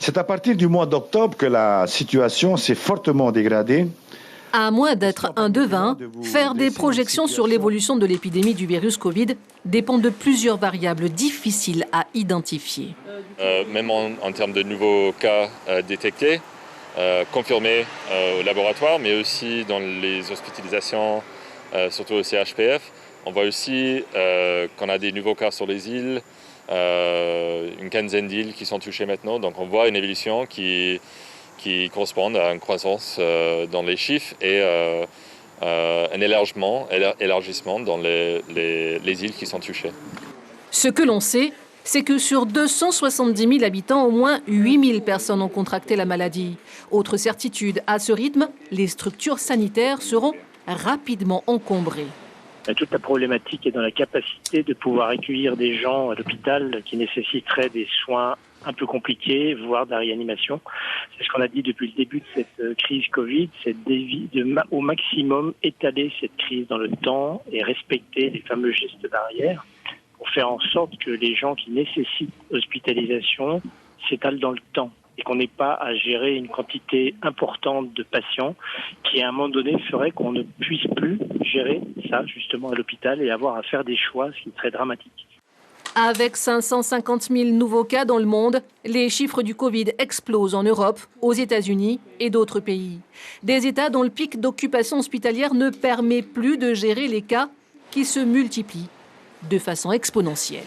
C'est à partir du mois d'octobre que la situation s'est fortement dégradée. À moins d'être un devin, faire des projections sur l'évolution de l'épidémie du virus Covid dépend de plusieurs variables difficiles à identifier. Même en termes de nouveaux cas détectés, confirmés au laboratoire, mais aussi dans les hospitalisations, surtout au CHPF. On voit aussi qu'on a des nouveaux cas sur les îles, une quinzaine d'îles qui sont touchées maintenant. Donc on voit une évolution qui correspond à une croissance dans les chiffres et un élargissement dans les îles qui sont touchées. Ce que l'on sait, c'est que sur 270 000 habitants, au moins 8 000 personnes ont contracté la maladie. Autre certitude, à ce rythme, les structures sanitaires seront rapidement encombrées. Toute la problématique est dans la capacité de pouvoir accueillir des gens à l'hôpital qui nécessiteraient des soins un peu compliqués, voire de la réanimation. C'est ce qu'on a dit depuis le début de cette crise Covid, c'est au maximum étaler cette crise dans le temps et respecter les fameux gestes barrières pour faire en sorte que les gens qui nécessitent hospitalisation s'étalent dans le temps et qu'on n'ait pas à gérer une quantité importante de patients qui, à un moment donné, ferait qu'on ne puisse plus gérer ça, justement, à l'hôpital et avoir à faire des choix, ce qui serait dramatique. Avec 550 000 nouveaux cas dans le monde, les chiffres du Covid explosent en Europe, aux États-Unis et d'autres pays. Des États dont le pic d'occupation hospitalière ne permet plus de gérer les cas qui se multiplient de façon exponentielle.